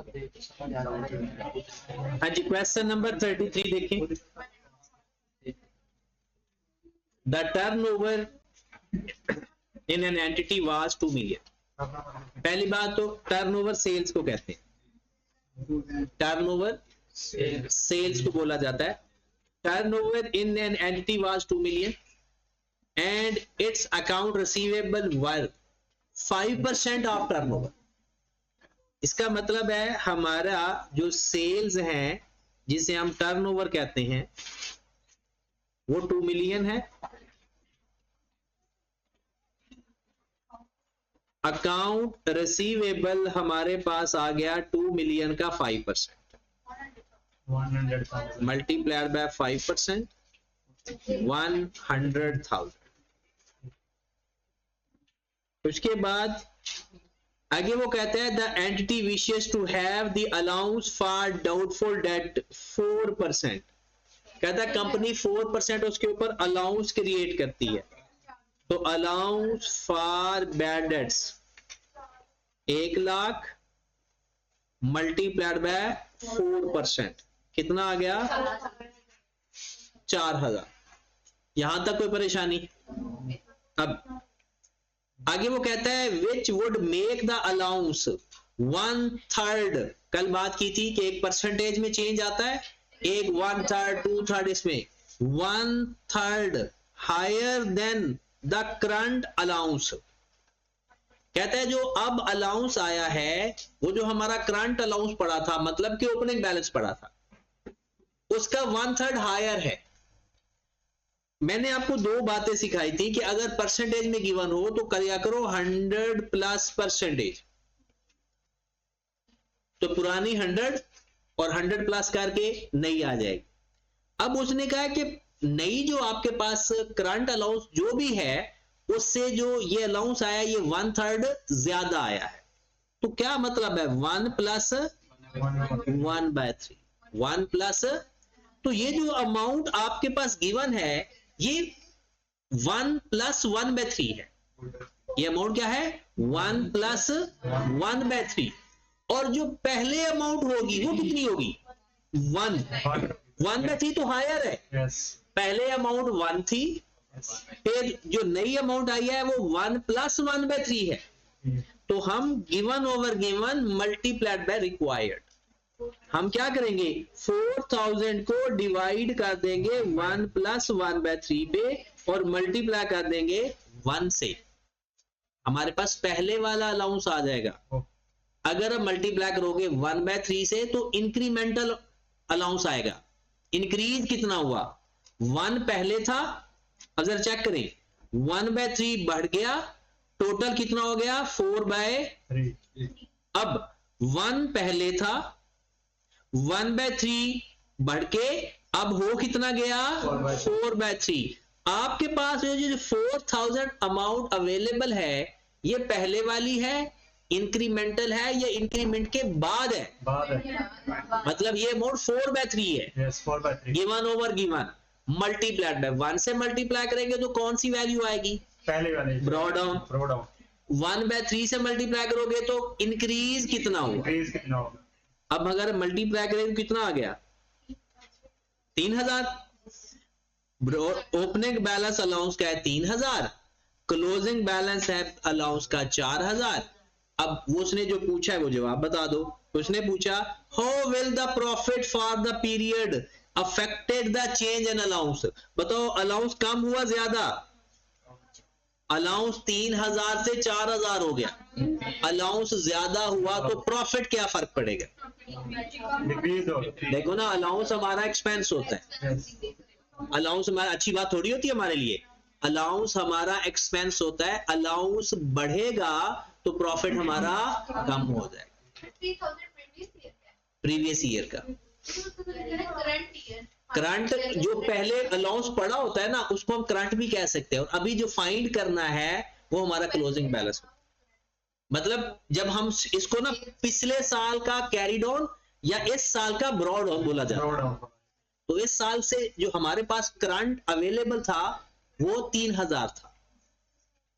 हाँ जी, question number 33 देखें। The turnover in an entity was 2 million. पहली बात तो टर्नओवर सेल्स को कहते हैं, टर्नओवर सेल्स को बोला जाता है। Turnover in an entity was 2 million and it's account receivable were 5% of turnover. इसका मतलब है हमारा जो सेल्स है जिसे हम टर्नओवर कहते हैं वो 2 मिलियन है। अकाउंट रिसीवेबल हमारे पास आ गया 2 मिलियन का 5%, मल्टीप्लाइड बाय 5%, 100,000। उसके बाद आगे वो कहता है the entity wishes to have the allowance for doubtful debt 4%। कहता है कंपनी 4% उसके ऊपर अलाउंस क्रिएट करती है। तो allowance for bad debts 1 lakh multiplied by 4% कितना आ गया? 4,000। यहां तक कोई परेशानी? अब आगे वो कहता है which would make the allowance 1/3। कल बात की थी कि एक परसेंटेज में चेंज आता है, एक 1/3 2/3 इसमें 1/3 higher than the current allowance. कहता है जो अब अलाउंस आया है वो जो हमारा करंट अलाउंस पड़ा था, मतलब कि ओपनिंग बैलेंस पड़ा था, उसका 1/3 हायर है। मैंने आपको 2 बातें सिखाई थी कि अगर परसेंटेज में गिवन हो तो क्या करो 100+%। तो पुरानी 100 और 100+ करके नई आ जाएगी। अब उसने कहा कि नई जो आपके पास करंट अलाउंस जो भी है उससे जो ये अलाउंस आया ये 1/3 ज्यादा आया है। तो क्या मतलब है 1 + 1/3 1 प्लस, तो ये जो अमाउंट आपके पास गिवन है ये 1 + 1/3 है। ये अमाउंट क्या है? 1 + 1/3। और जो पहले अमाउंट होगी वो कितनी होगी? 1/3 तो हायर है। पहले अमाउंट 1 थी, फिर जो नई अमाउंट आई है वो 1 + 1/3 है। तो हम given over given multiplied by required, हम क्या करेंगे 4000 को डिवाइड कर देंगे 1 + 1/3 पे और मल्टीप्लाई कर देंगे 1 से। हमारे पास पहले वाला अलाउंस आ जाएगा। अगर आप मल्टीप्लाई करोगे 1/3 से तो इंक्रीमेंटल अलाउंस आएगा। इंक्रीज कितना हुआ? 1 पहले था, अगर चेक करें 1/3 बढ़ गया, टोटल कितना हो गया 4/3। अब 1 पहले था, 1/3 बढ़ के अब हो कितना गया 4/3। आपके पास जो 4000 अमाउंट अवेलेबल है ये पहले वाली है, इंक्रीमेंटल है या इंक्रीमेंट के बाद है? मतलब ये अमाउंट 4/3 है। 4/3 given over given multiplied by 1 से मल्टीप्लाई करेंगे तो कौन सी वैल्यू आएगी? पहले वाली ब्रॉड डाउन। 1/3 से मल्टीप्लाई करोगे तो इंक्रीज कितना होगा? अब अगर मल्टीप्लाई करें तो कितना आ गया 3000। ओपनिंग बैलेंस अलाउंस का है 3000, क्लोजिंग बैलेंस है अलाउंस का 4000। अब वो उसने जो पूछा है वो जवाब बता दो। उसने पूछा how will the profit for the period affected the change in allowance. बताओ अलाउंस कम हुआ ज्यादा? अलाउंस 3000 से 4000 हो गया, अलाउंस ज्यादा हुआ तो प्रॉफिट क्या फर्क पड़ेगा? देखो ना, अलाउंस हमारा एक्सपेंस होता है। अलाउंस हमारा अच्छी बात थोड़ी होती है हमारे लिए, अलाउंस हमारा एक्सपेंस होता है। अलाउंस बढ़ेगा तो प्रॉफिट हमारा कम हो जाएगा। प्रीवियस ईयर का करंट जो पहले अलाउंस पड़ा होता है ना उसको हम करंट भी कह सकते हैं। और अभी जो फाइंड करना है वो हमारा क्लोजिंग बैलेंस। मतलब जब हम इसको ना पिछले साल का कैरीड ऑन या इस साल का ब्रॉड ऑन बोला जाता है। तो इस साल से जो हमारे पास करंट अवेलेबल था वो 3000 था,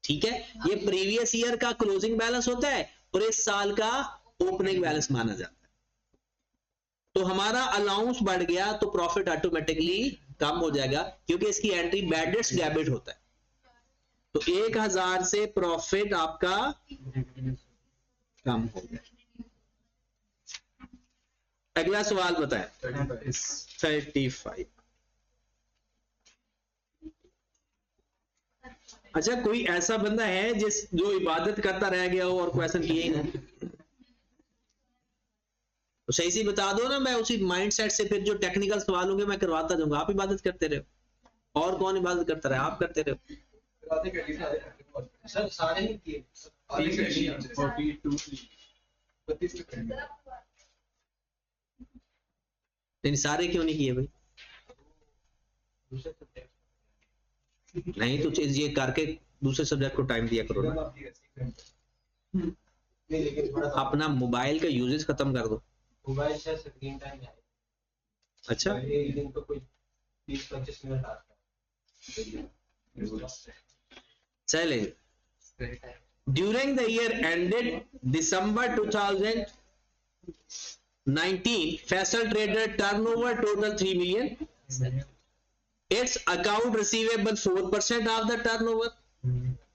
ठीक है। ये प्रीवियस ईयर का क्लोजिंग बैलेंस होता है और इस साल का ओपनिंग बैलेंस माना जाता है। तो हमारा अलाउंस बढ़ गया तो प्रॉफिट ऑटोमेटिकली कम हो जाएगा, क्योंकि इसकी एंट्री बैड डेट्स डेबिट होता है। तो 1000 से प्रॉफिट आपका कम हो गया। अगला सवाल बताएं। 35। अच्छा, कोई ऐसा बंदा है जो इबादत करता रह गया हो और क्वेश्चन किए ही नहीं? तो सही से बता दो ना, मैं उसी माइंडसेट से फिर जो टेक्निकल सवाल होंगे मैं करवाता जाऊंगा। आप इबादत करते रहो, और कौन इबादत करता रहे? आप करते रहो। सर सारे ही किए। लेकिन सारे क्यों नहीं किए भाई? नहीं तो चीज ये करके दूसरे सब्जेक्ट को टाइम दिया करो ना। अपना मोबाइल का यूजेज खत्म कर दो। मोबाइल से स्क्रीन टाइम है। अच्छा, एक दिन तो कोई 20-25 मिनट आता है। चले। During the year ended December 2019, Faisal traded turnover total 3 million. Its account receivable 4% of the turnover.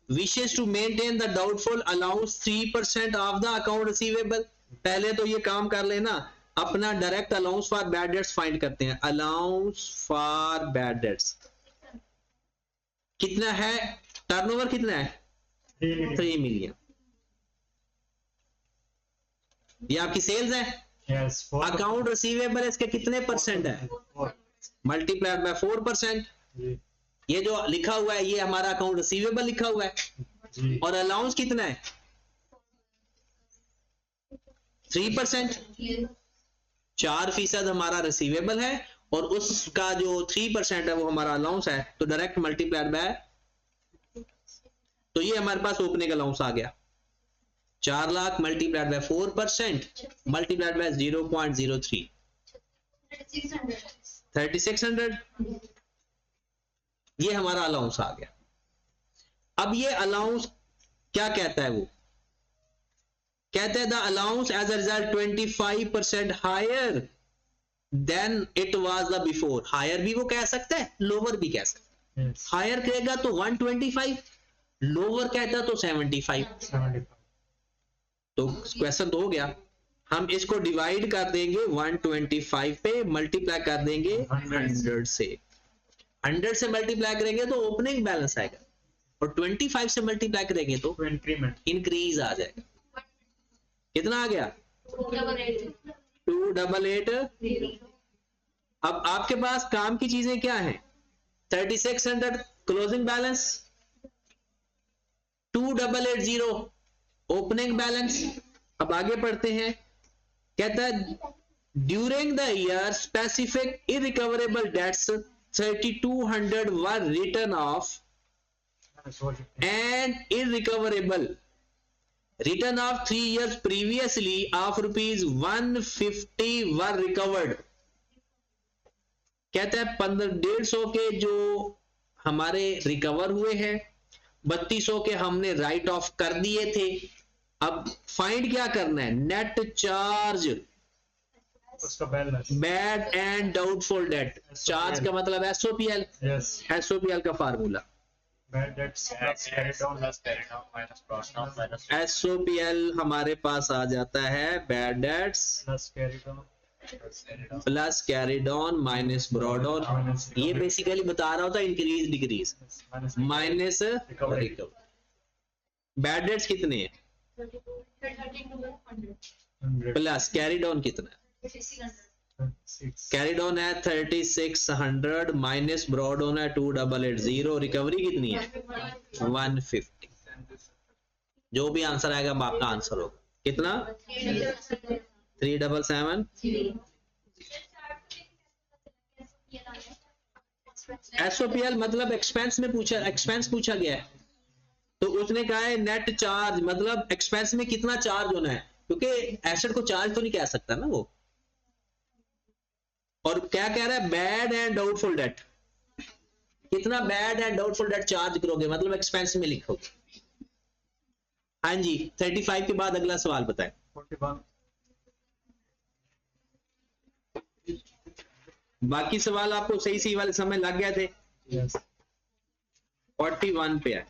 Wishes to maintain the doubtful allowance 3% of the account receivable. पहले तो ये काम कर लेना, अपना direct allowance for bad debts find करते हैं। Allowance for bad debts कितना है? टर्नओवर कितना है? 3 मिलियन। ये आपकी सेल्स है। अकाउंट रिसीवेबल इसके कितने परसेंट है? Multiplied by 4%। ये जो लिखा हुआ है ये हमारा अकाउंट रिसीवेबल लिखा हुआ है। और अलाउंस कितना है? 3%। 4% हमारा रिसीवेबल है और उसका जो 3% है वो हमारा अलाउंस है। तो डायरेक्ट मल्टीप्लाइड बाय, तो ये हमारे पास ओपनिंग अलाउंस आ गया 4 lakh multiplied by 4% multiplied by 0.03 3600। ये हमारा अलाउंस आ गया। अब ये अलाउंस क्या कहता है? वो कहते हैं the allowance as a result 25% higher than it was the before. Higher भी वो कह सकता है, लोअर भी कह सकता है। हायर कहेगा तो 125, लोअर कहता तो 75। तो क्वेश्चन तो हो गया। हम इसको डिवाइड कर देंगे 125 पे, मल्टीप्लाई कर देंगे 100 से। 100 से मल्टीप्लाई करेंगे तो ओपनिंग बैलेंस आएगा और 25 से मल्टीप्लाई करेंगे तो इंक्रीज आ जाएगा। कितना आ गया? 2880। अब आपके पास काम की चीजें क्या हैं? 3600 क्लोजिंग बैलेंस, 2880 ओपनिंग बैलेंस। अब आगे पढ़ते हैं। कहता है during the year specific irrecoverable debts 3200 were written off and irrecoverable return of 3 years previously of rupees 150 were recovered। कहता है 150 के जो हमारे रिकवर हुए हैं, 3200 के हमने राइट ऑफ कर दिए थे। अब फाइंड क्या करना है? Net charge bad and doubtful debt. Charge का मतलब एसओपीएल। एसओपीएल का फार्मूला एसओपीएल हमारे पास आ जाता है bad debts plus carried on minus brought on. ये बेसिकली बता रहा होता है increase decrease minus recover. Bad debts कितने हैं? प्लस कैरिड ऑन कितना है? कैरिड ऑन है 3600 माइनस ब्रॉड ऑन है 2880। रिकवरी कितनी है? 150। जो भी आंसर आएगा आपका आंसर होगा। कितना? 377। एसओपीएल मतलब एक्सपेंस में पूछा, एक्सपेंस पूछा गया है तो उसने कहा है नेट चार्ज मतलब एक्सपेंस में कितना चार्ज होना है, क्योंकि एसेट को चार्ज तो नहीं कह सकता ना वो। और क्या कह रहा है? Bad and doubtful debt. कितना bad and doubtful debt charge करोगे मतलब एक्सपेंस में लिखोगे। हाँ जी, 35 के बाद अगला सवाल बताएं। बाकी सवाल आपको सही सही वाले समय लग गए थे। Yes. 41 पे है।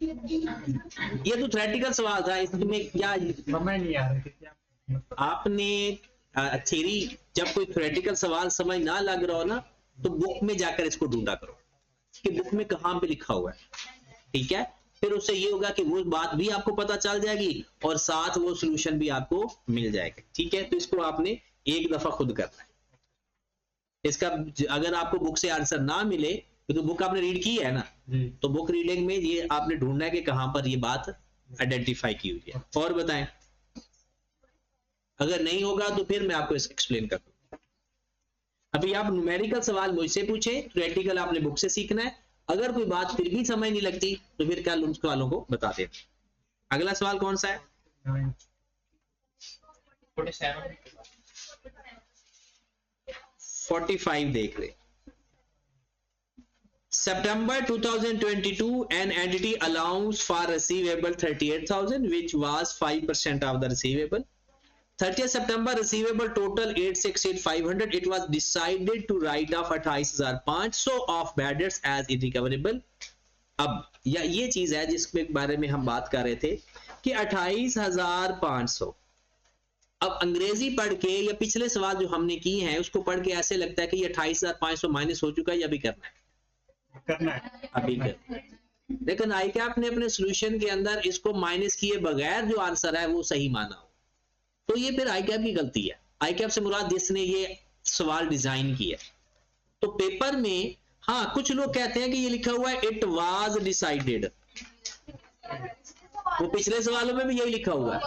ये तो थ्योरेटिकल सवाल था, इसमें क्या समझ नहीं आ रही थी क्या। आपने थ्योरी, जब कोई थ्योरेटिकल सवाल समझ ना लग रहा हो ना, तो बुक में जाकर इसको ढूंढा करो कि बुक में कहाँ पे लिखा हुआ है, ठीक है। फिर उससे ये होगा कि वो बात भी आपको पता चल जाएगी और साथ वो सॉल्यूशन भी आपको मिल जाएगा, ठीक है। तो इसको आपने एक दफा खुद करना है। इसका अगर आपको बुक से आंसर ना मिले, तो बुक आपने रीड की है ना, तो बुक रीडिंग में ये आपने ढूंढना है कि कहां पर ये बात आइडेंटिफाई की हुई है। और बताएं, अगर नहीं होगा तो फिर मैं आपको एक्सप्लेन कर दूं। अभी आप न्यूमेरिकल सवाल मुझसे पूछे, थ्योरेटिकल आपने बुक से सीखना है। अगर कोई बात फिर भी समझ नहीं लगती तो फिर कल उन सवालों को बता दें। अगला सवाल कौन सा है? 45 देख रहे। September 2022, an entity allows for receivable 38,000, which was 5% of the receivable. 30th September receivable total 868,500. It was decided to write off 28,500 of bad debts as irrecoverable. अब ये चीज है जिसके बारे में हम बात कर रहे थे कि 28,500। अब अंग्रेजी पढ़ के या पिछले सवाल जो हमने किए हैं उसको पढ़ के ऐसे लगता है कि ये 28,500 माइनस हो चुका है या अभी करना है, अभी करना है। लेकिन आईकैप ने अपने सॉल्यूशन के अंदर इसको माइनस किए बगैर जो आंसर है वो सही माना हो, तो ये फिर आईकैप की गलती है। आईकैप से मुराद जिसने ये सवाल डिजाइन किया। तो पेपर में हाँ कुछ लोग कहते हैं कि ये लिखा हुआ है इट वाज डिसाइडेड, वो पिछले सवालों में भी यही लिखा हुआ है,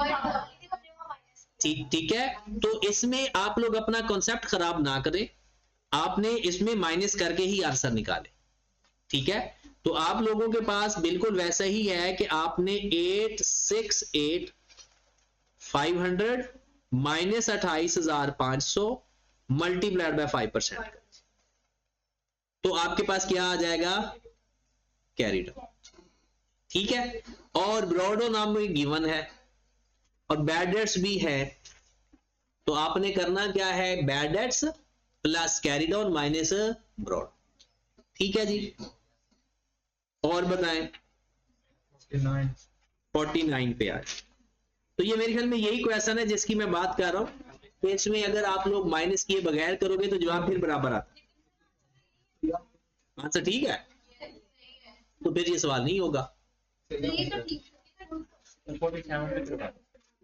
ठीक है। तो इसमें आप लोग अपना कॉन्सेप्ट खराब ना करें, आपने इसमें माइनस करके ही आंसर निकाले, ठीक है। तो आप लोगों के पास बिल्कुल वैसा ही है कि आपने 868,500 माइनस 28,500 मल्टीप्लाइड बाय 5%, तो आपके पास क्या आ जाएगा? कैरीड, ठीक है। और ब्रॉडो नाम में गिवन है और बैड डेट्स भी है, तो आपने करना क्या है? Bad debts plus carry down minus brought, ठीक है जी। और बताएं 49 पे आए। तो ये मेरे ख्याल में यही क्वेश्चन है जिसकी मैं बात कर रहा हूं कि इसमें अगर आप लोग माइनस किए बगैर करोगे तो जवाब फिर बराबर आता है। आंसर ठीक है, तो फिर ये सवाल नहीं होगा।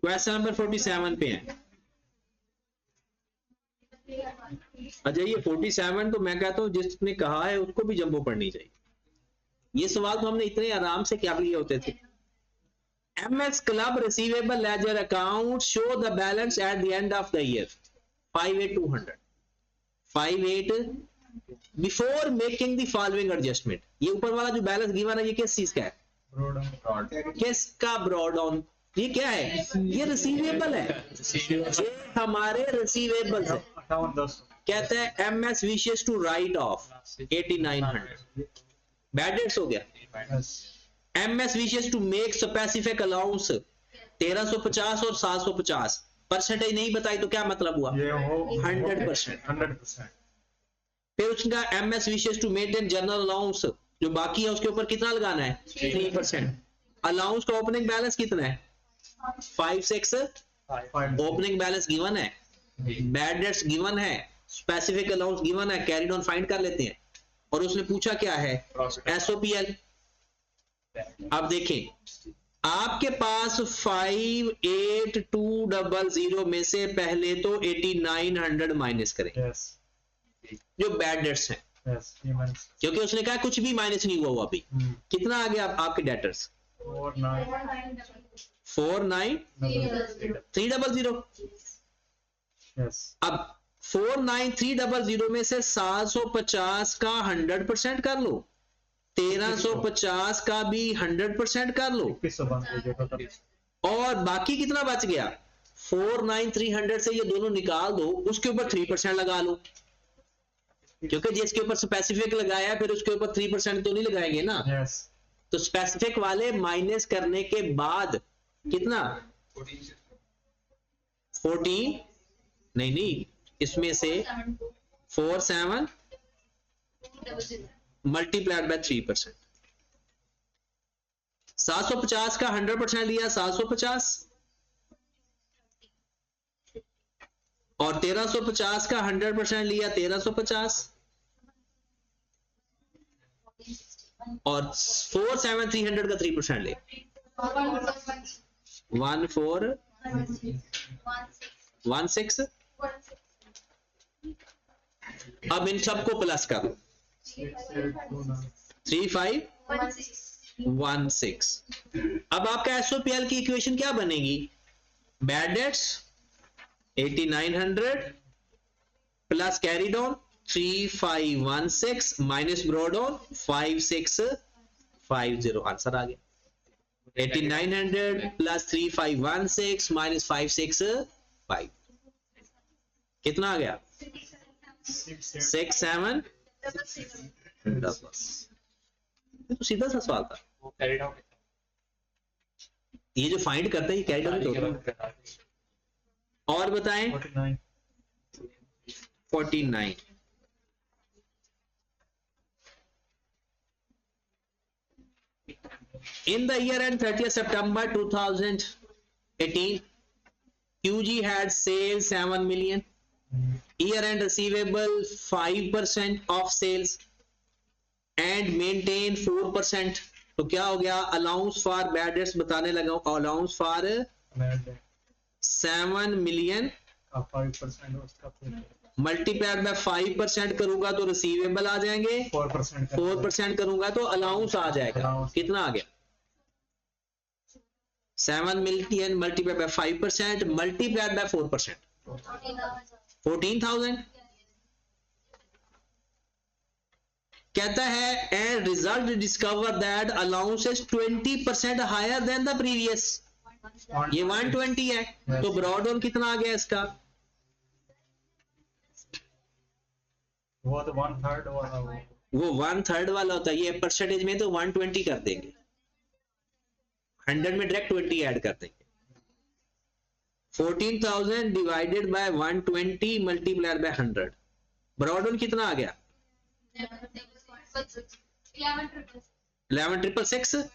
क्वेश्चन नंबर 47 पे है। अच्छा ये 47 तो मैं कहता हूं जिसने कहा है उसको भी जंबो पढ़नी चाहिए। ये सवाल तो हमने इतने आराम से क्या लिए होते थे। MS Club receivable ledger account show the balance at the end of the year 58,200 58 before making the following adjustment। ये ऊपर वाला जो बैलेंस गिवन है ये किस चीज का है? किसका? Brought on. ये क्या है? ये रिसीवेबल है, ये हमारे रिसीवेबल है। कहते हैं MS wishes to write off 8,900, bad debts हो गया। MS wishes to make specific allowance 1350 और 750, परसेंटेज नहीं बताई तो क्या मतलब हुआ? 100%। फिर उसका MS wishes to maintain general allowance, जो बाकी है उसके ऊपर कितना लगाना है? 3%। अलाउंस का ओपनिंग बैलेंस कितना है? 5,600। ओपनिंग बैलेंस गिवन है, बैड डेट्स गिवन है, स्पेसिफिक अलाउंस गिवन है, कैरी डाउन फाइंड कर लेते हैं। और उसने पूछा क्या है? SOPL। अब देखें आपके पास 58,200 में से पहले तो 8,900 माइनस करें जो बैड डेट्स हैं, क्योंकि उसने कहा कुछ भी माइनस नहीं हुआ अभी। कितना आ गया आपके डेटर्स? 49,300। अब 49,300 में से 750 का 100% कर लो, 1,350 का भी 100% कर लो, और बाकी कितना बच गया? 49,300 से ये दोनों निकाल दो, उसके ऊपर 3% लगा लो, क्योंकि जिसके ऊपर स्पेसिफिक लगाया फिर उसके ऊपर 3% तो नहीं लगाएंगे ना। तो स्पेसिफिक वाले माइनस करने के बाद कितना? 14 नहीं, इसमें से 47 मल्टीप्लाइड बाय 3%। 750 का 100% लिया 750, और 1350 का 100% लिया 1350, और 47300 का 3% ले 1416। अब इन सबको प्लस करो 3516। अब आपका एसओपीएल की इक्वेशन क्या बनेगी? Bad debts 8900 plus carry down 3516 minus brought on 5650। Answer आ गया 8900 प्लस 3516 माइनस 565 कितना आ गया? 67। तो सीधा सा सवाल था। ये जो फाइंड करते हैं ये कैरी डाउन होता है। और बताएं 49। In the year end 30th September 2018, QG had sales 7 million. Year end receivable 5% of sales and maintain 4%. तो क्या हो गया? अलाउंस फॉर बैड डेट्स बताने लगा हूं। Allowance for 7 million 5% multiplied by 5% करूंगा तो रिसीवेबल आ जाएंगे, 4% करूंगा तो अलाउंस आ जाएगा। कितना आ गया? 7 million multiplied by 5% multiplied by 4%, 14,000। कहता है and result discover that allowance is 20% higher than the previous. ये 120 है, तो ब्रॉड ऑन कितना आ गया इसका? वो तो 1/3 वाला वो 1/3 वाला होता है। ये परसेंटेज में तो 120 कर देंगे, 100 में डायरेक्ट 20 ऐड कर देंगे। 14,000 divided by 120 multiplied by 100, brought on कितना आ गया? 11,666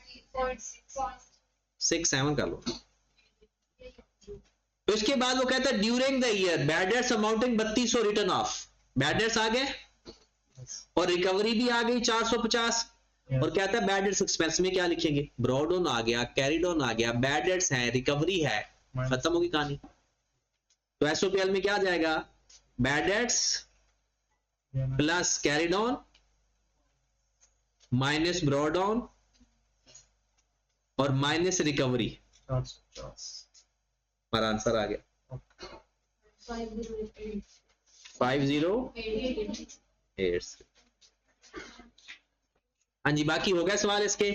67 कर लो। तो इसके बाद वो कहता है during the year bad debts amounting 3200 written off. Bad debts आ गए और रिकवरी भी आ गई 450। और कहता है बैड डेट्स एक्सपेंस में क्या लिखेंगे? ब्रॉड ऑन आ गया, कैरी डाउन आ गया, बैड डेट्स है, रिकवरी है, खत्म होगी कहानी। तो एसओपीएल में क्या आ जाएगा? Bad debts plus carry down minus brought down और माइनस रिकवरी, 450 पर आंसर आ गया 5086। हाँ जी, बाकी हो गया सवाल इसके।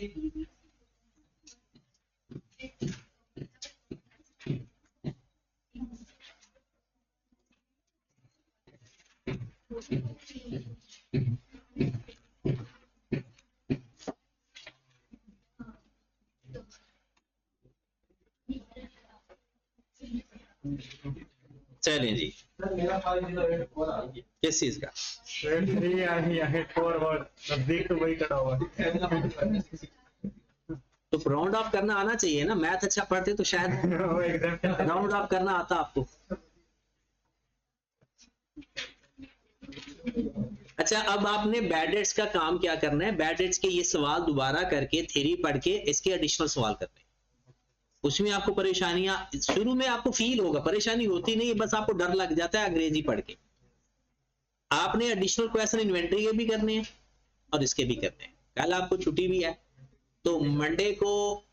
चलें जी, सर मेरा 508 आ गया। किस चीज का? 3 है फॉरवर्ड नजदीक तो वही कटा हुआ है। तो राउंड ऑफ करना आना चाहिए ना, मैथ अच्छा पढ़ते तो शायद वो एग्जाम राउंड ऑफ करना आता आपको। अच्छा, अब आपने बैड डेट्स का काम क्या करना है? बैड डेट्स के ये सवाल दोबारा करके थ्योरी पढ़ के इसके एडिशनल सवाल करने। उसमें आपको परेशानियां शुरू में आपको फील होगा, परेशानी होती नहीं है, बस आपको डर लग जाता है अंग्रेजी पढ़ के। आपने एडिशनल क्वेश्चन इन्वेंटरी के भी करने हैं और इसके भी करने हैं। कल आपको छुट्टी भी है, तो मंडे को